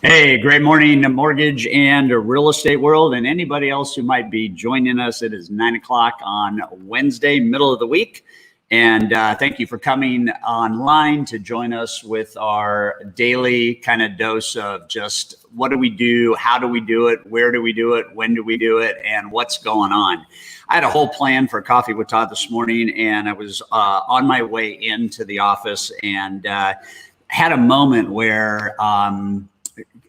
Hey, great morning, mortgage and real estate world, and anybody else who might be joining us. It is 9 o'clock on Wednesday, middle of the week. And thank you for coming online to join us with our daily kind of dose of just what do we do, how do we do it, where do we do it, when do we do it, and what's going on. I had a whole plan for Coffee with Todd this morning, and I was on my way into the office and had a moment where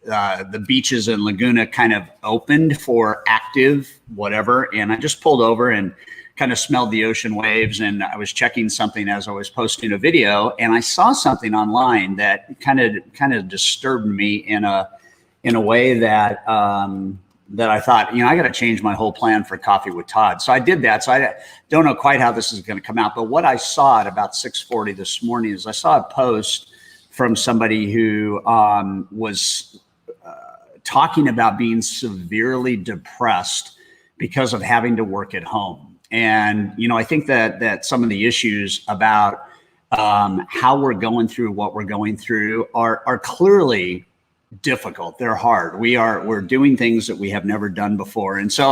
the beaches in Laguna kind of opened for active whatever. And I just pulled over and kind of smelled the ocean waves. And I was checking something as I was posting a video, and I saw something online that kind of disturbed me in a way that that I thought, I got to change my whole plan for Coffee with Todd. So I did that. So I don't know quite how this is going to come out, but what I saw at about 6:40 this morning is I saw a post from somebody who was talking about being severely depressed because of having to work at home. And, I think that some of the issues about how we're going through what we're going through are clearly difficult. They're hard. We're doing things that we have never done before. And so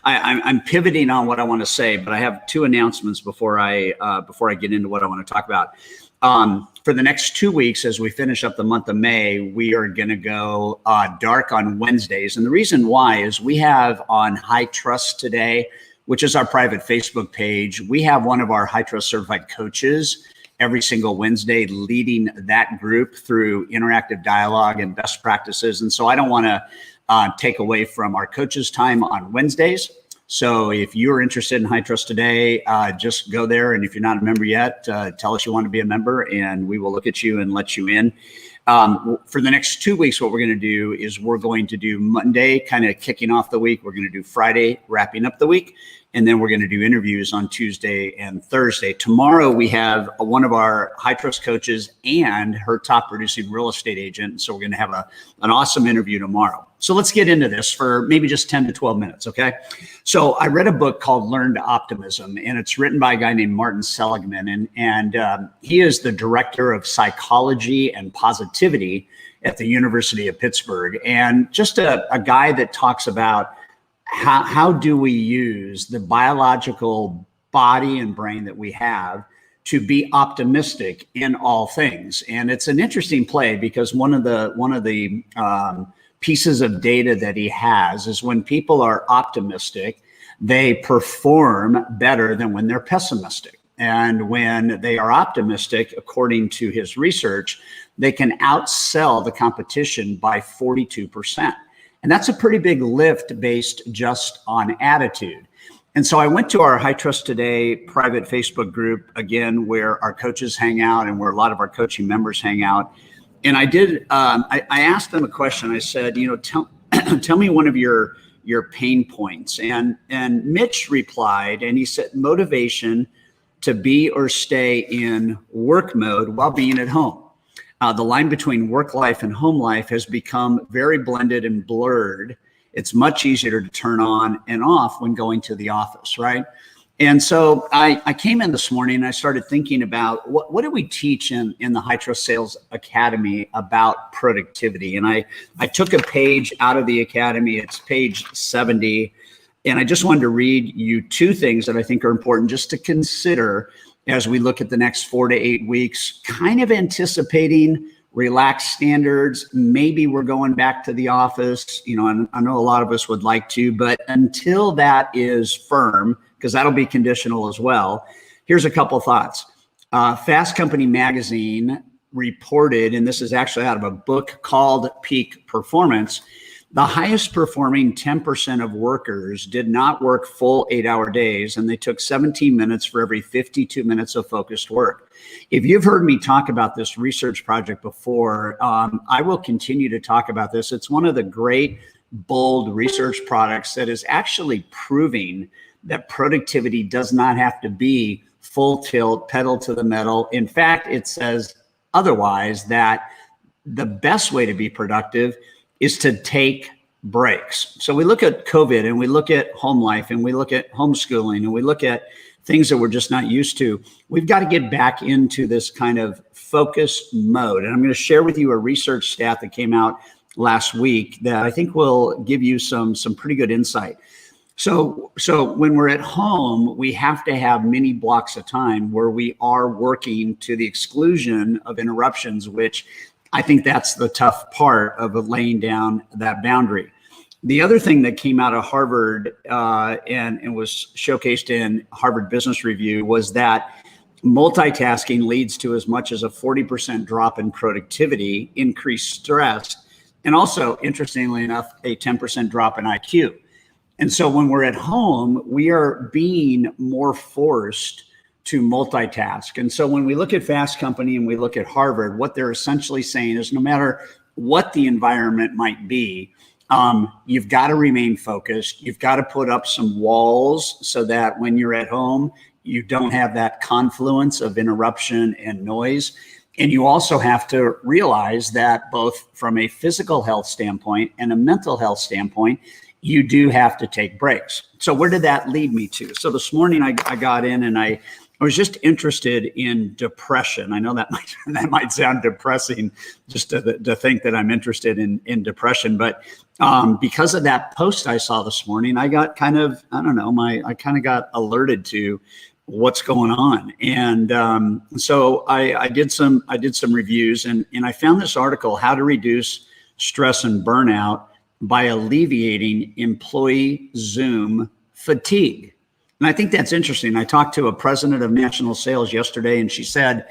I'm pivoting on what I want to say, but I have two announcements before I get into what I want to talk about. For the next 2 weeks, as we finish up the month of May, we are going to go dark on Wednesdays. And the reason why is we have on High Trust today, which is our private Facebook page, we have one of our High Trust certified coaches every single Wednesday leading that group through interactive dialogue and best practices. And so I don't want to take away from our coaches' time on Wednesdays. So if you're interested in High Trust today, just go there. And if you're not a member yet, tell us you want to be a member and we will look at you and let you in. For the next 2 weeks, what we're going to do is we're going to do Monday kind of kicking off the week. We're going to do Friday wrapping up the week. And then we're going to do interviews on Tuesday and Thursday. Tomorrow, we have one of our High Trust coaches and her top producing real estate agent. So we're going to have an awesome interview tomorrow. So let's get into this for maybe just 10 to 12 minutes, okay? So I read a book called Learned Optimism, and it's written by a guy named Martin Seligman. And he is the director of psychology and positivity at the University of Pittsburgh. And just a guy that talks about how do we use the biological body and brain that we have to be optimistic in all things. And it's an interesting play because one of the pieces of data that he has is when people are optimistic, they perform better than when they're pessimistic. And when they are optimistic, according to his research, they can outsell the competition by 42%. And that's a pretty big lift based just on attitude. And so I went to our High Trust Today private Facebook group, again, where our coaches hang out and where a lot of our coaching members hang out. And I asked them a question. I said, tell me one of your pain points. And Mitch replied, and he said, motivation to be or stay in work mode while being at home. The line between work life and home life has become very blended and blurred. It's much easier to turn on and off when going to the office, right? And so I came in this morning and I started thinking about what do we teach in the High Trust Sales Academy about productivity? And I took a page out of the Academy. It's page 70. And I just wanted to read you two things that I think are important just to consider as we look at the next 4 to 8 weeks, kind of anticipating relaxed standards. Maybe we're going back to the office. And I know a lot of us would like to, but until that is firm, because that'll be conditional as well, here's a couple thoughts. Fast Company magazine reported, and this is actually out of a book called Peak Performance, the highest performing 10% of workers did not work full 8-hour days, and they took 17 minutes for every 52 minutes of focused work. If you've heard me talk about this research project before, I will continue to talk about this. It's one of the great, bold research products that is actually proving that productivity does not have to be full tilt, pedal to the metal. In fact, it says otherwise, that the best way to be productive is to take breaks. So we look at COVID and we look at home life and we look at homeschooling and we look at things that we're just not used to. We've got to get back into this kind of focus mode. And I'm going to share with you a research stat that came out last week that I think will give you some pretty good insight. So when we're at home, we have to have many blocks of time where we are working to the exclusion of interruptions, which I think that's the tough part of laying down that boundary. The other thing that came out of Harvard and was showcased in Harvard Business Review was that multitasking leads to as much as a 40% drop in productivity, increased stress, and also, interestingly enough, a 10% drop in IQ. And so when we're at home, we are being more forced to multitask. And so when we look at Fast Company and we look at Harvard, what they're essentially saying is no matter what the environment might be, you've got to remain focused. You've got to put up some walls so that when you're at home, you don't have that confluence of interruption and noise. And you also have to realize that both from a physical health standpoint and a mental health standpoint, you do have to take breaks. So where did that lead me to? So this morning I got in and I was just interested in depression. I know that might sound depressing just to think that I'm interested in depression, but because of that post I saw this morning, I got kind of, I kind of got alerted to what's going on. And so I did some reviews and I found this article, How to Reduce Stress and Burnout by Alleviating Employee Zoom Fatigue. And I think that's interesting. I talked to a president of national sales yesterday, and she said,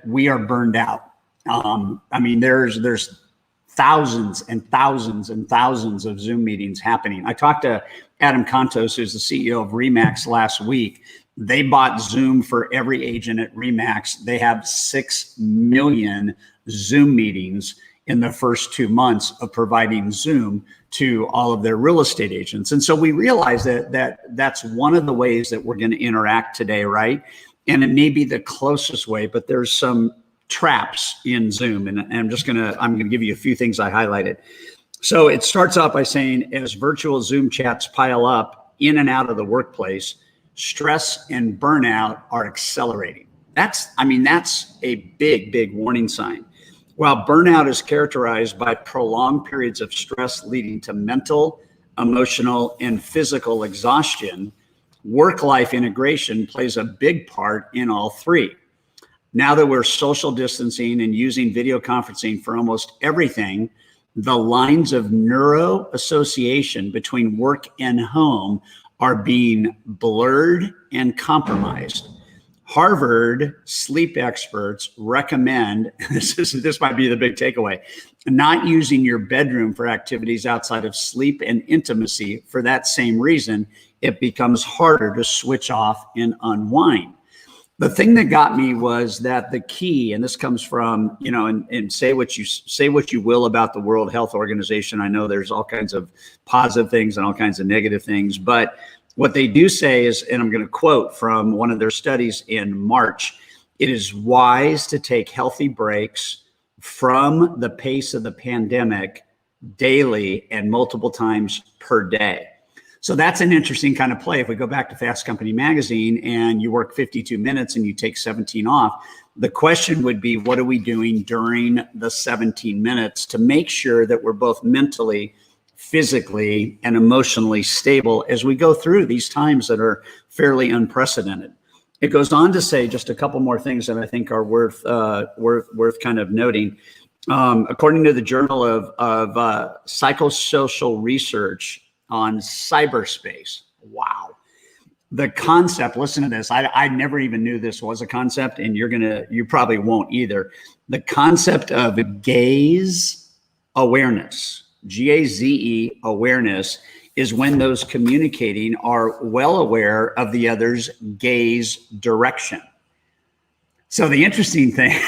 we are burned out. I mean, there's thousands and thousands and thousands of Zoom meetings happening. I talked to Adam Contos, who's the CEO of Remax last week. They bought Zoom for every agent at Remax. They have 6 million Zoom meetings in the first 2 months of providing Zoom to all of their real estate agents. And so we realize that's one of the ways that we're going to interact today, right? And it may be the closest way, but there's some traps in Zoom. And I'm going to give you a few things I highlighted. So it starts off by saying, as virtual Zoom chats pile up in and out of the workplace, stress and burnout are accelerating. That's a big warning sign. While burnout is characterized by prolonged periods of stress leading to mental, emotional, and physical exhaustion, work-life integration plays a big part in all three. Now that we're social distancing and using video conferencing for almost everything, the lines of neuroassociation between work and home are being blurred and compromised. Harvard sleep experts recommend, this might be the big takeaway, not using your bedroom for activities outside of sleep and intimacy. For that same reason, it becomes harder to switch off and unwind. The thing that got me was that the key, and this comes from, and say what you will about the World Health Organization. I know there's all kinds of positive things and all kinds of negative things, but what they do say is, and I'm going to quote from one of their studies in March, it is wise to take healthy breaks from the pace of the pandemic daily and multiple times per day. So that's an interesting kind of play. If we go back to Fast Company magazine and you work 52 minutes and you take 17 off, the question would be, what are we doing during the 17 minutes to make sure that we're both mentally, physically, and emotionally stable as we go through these times that are fairly unprecedented. It goes on to say just a couple more things that I think are worth kind of noting. According to the Journal of Psychosocial Research on Cyberspace, wow. The concept, listen to this, I never even knew this was a concept, and you probably won't either. The concept of gaze awareness. GAZE awareness is when those communicating are well aware of the other's gaze direction. So the interesting thing,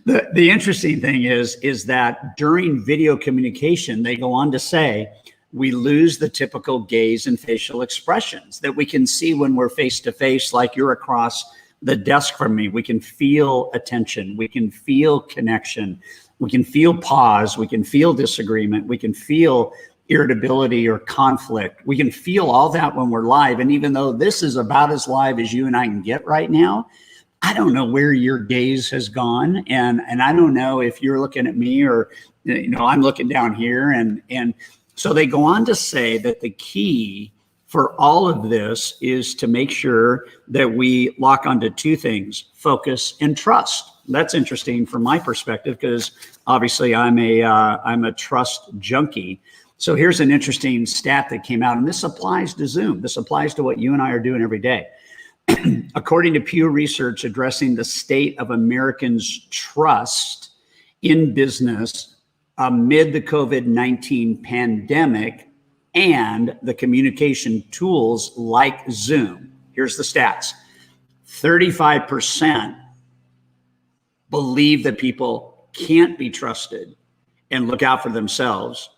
the interesting thing is that during video communication, they go on to say, we lose the typical gaze and facial expressions that we can see when we're face to face, like you're across the desk from me. We can feel attention. We can feel connection. We can feel pause. We can feel disagreement. We can feel irritability or conflict. We can feel all that when we're live. And even though this is about as live as you and I can get right now, I don't know where your gaze has gone, and I don't know if you're looking at me or I'm looking down here, and so they go on to say that the key for all of this is to make sure that we lock onto two things: focus and trust. That's interesting from my perspective, because obviously I'm a trust junkie. So here's an interesting stat that came out, and this applies to Zoom. This applies to what you and I are doing every day. According to Pew Research addressing the state of Americans' trust in business amid the COVID-19 pandemic and the communication tools like Zoom. Here's the stats. 35% believe that people can't be trusted and look out for themselves.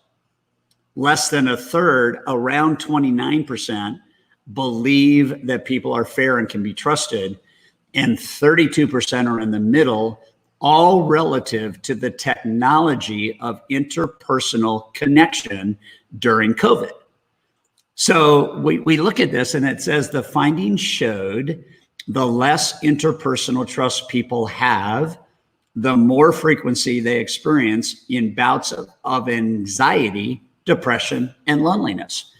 Less than a third, around 29%, believe that people are fair and can be trusted. And 32% are in the middle, all relative to the technology of interpersonal connection during COVID. So we look at this and it says the findings showed the less interpersonal trust people have, the more frequency they experience in bouts of anxiety, depression, and loneliness.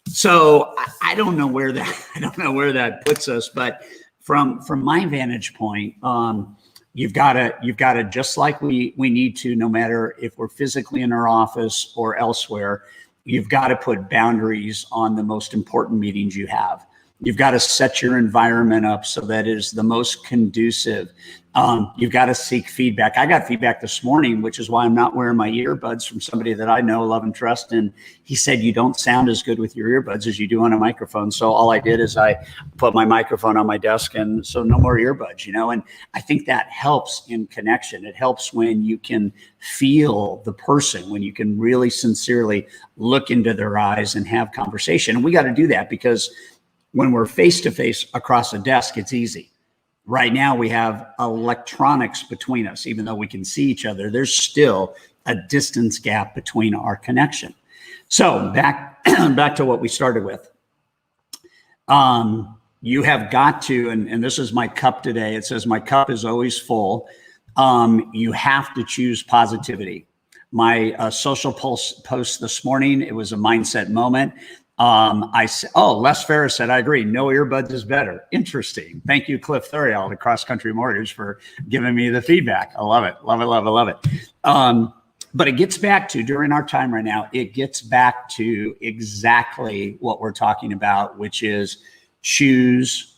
So I don't know where that puts us, but from my vantage point, you've got to just like we need to, no matter if we're physically in our office or elsewhere, you've got to put boundaries on the most important meetings you have. You've got to set your environment up so that it is the most conducive. You've got to seek feedback. I got feedback this morning, which is why I'm not wearing my earbuds, from somebody that I know, love, and trust. And he said, you don't sound as good with your earbuds as you do on a microphone. So all I did is I put my microphone on my desk, and so no more earbuds, and I think that helps in connection. It helps when you can feel the person, when you can really sincerely look into their eyes and have conversation. And we got to do that, because when we're face to face across a desk, it's easy. Right now, we have electronics between us. Even though we can see each other, there's still a distance gap between our connection. So back to what we started with. You have got to, and this is my cup today. It says, my cup is always full. You have to choose positivity. My social post this morning, it was a mindset moment. I said, Les Ferris said, I agree. No earbuds is better. Interesting. Thank you, Cliff Thuriel at Cross Country Mortgage, for giving me the feedback. I love it. Love it. Love it. Love it. But it gets back to, during our time right now, it gets back to exactly what we're talking about, which is choose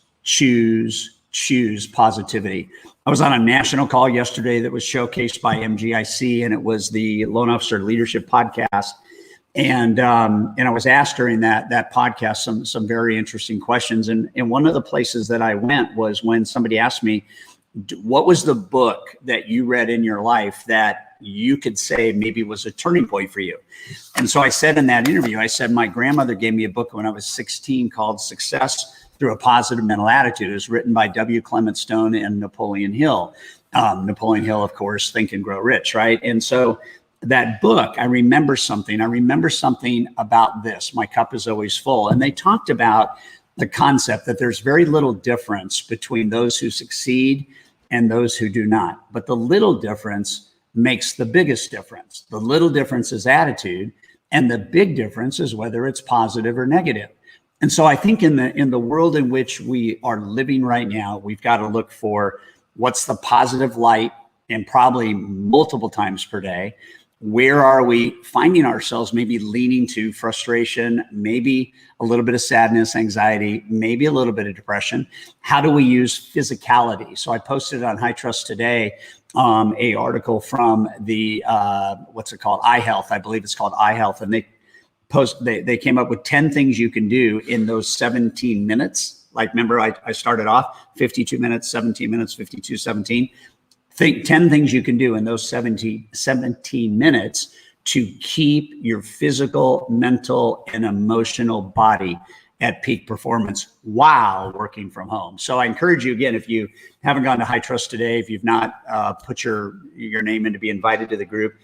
positivity. I was on a national call yesterday that was showcased by MGIC, and it was the Loan Officer Leadership Podcast. And I was asked during that podcast some very interesting questions. And one of the places that I went was when somebody asked me, what was the book that you read in your life that you could say maybe was a turning point for you? And so I said in that interview, I said, my grandmother gave me a book when I was 16 called Success Through a Positive Mental Attitude. It was written by W. Clement Stone and Napoleon Hill. Napoleon Hill, of course, Think and Grow Rich, right? And so that book, I remember something about this. My cup is always full. And they talked about the concept that there's very little difference between those who succeed and those who do not. But the little difference makes the biggest difference. The little difference is attitude, and the big difference is whether it's positive or negative. And so I think in the world in which we are living right now, we've got to look for what's the positive light, and probably multiple times per day. Where are we finding ourselves maybe leaning to frustration, maybe a little bit of sadness, anxiety, maybe a little bit of depression? How do we use physicality? So I posted on High Trust today a article from the, what's it called? iHealth. I believe it's called iHealth. And they came up with 10 things you can do in those 17 minutes. Like, remember, I started off 52 minutes, 17 minutes, 52, 17. Think 10 things you can do in those 17 minutes to keep your physical, mental, and emotional body at peak performance while working from home. So I encourage you, again, if you haven't gone to High Trust today, if you've not put your name in to be invited to the group,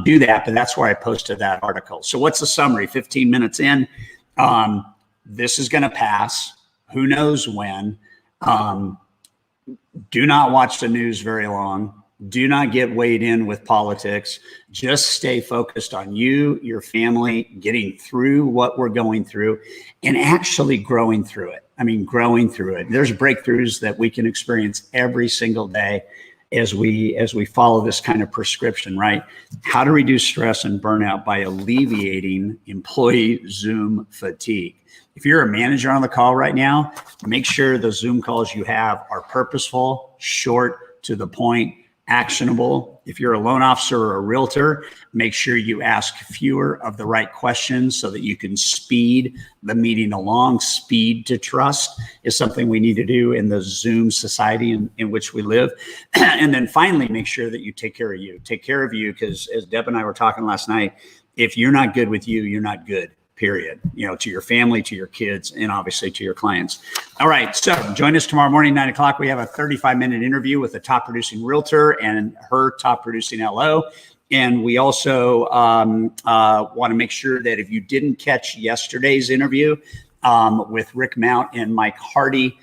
do that. But that's where I posted that article. So what's the summary? 15 minutes in, this is going to pass. Who knows when? Do not watch the news very long. Do not get weighed in with politics. Just stay focused on you, your family, getting through what we're going through and actually growing through it. I mean, growing through it. There's breakthroughs that we can experience every single day as we follow this kind of prescription, right? How to reduce stress and burnout by alleviating employee Zoom fatigue. If you're a manager on the call right now, make sure the Zoom calls you have are purposeful, short, to the point, actionable. If you're a loan officer or a realtor, make sure you ask fewer of the right questions so that you can speed the meeting along. Speed to trust is something we need to do in the Zoom society in which we live. And then finally, make sure that you take care of you. Take care of you, because as Deb and I were talking last night, if you're not good with you, you're not good. Period. To your family, to your kids, and obviously to your clients. All right. So join us tomorrow morning, 9 o'clock. We have a 35-minute interview with a top producing realtor and her top producing LO. And we also want to make sure that if you didn't catch yesterday's interview with Rick Mount and Mike Hardy,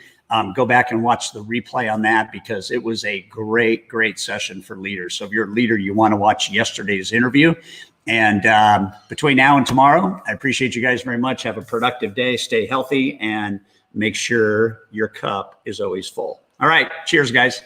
go back and watch the replay on that, because it was a great, great session for leaders. So if you're a leader, you want to watch yesterday's interview. And between now and tomorrow, I appreciate you guys very much. Have a productive day. Stay healthy and make sure your cup is always full. All right. Cheers, guys.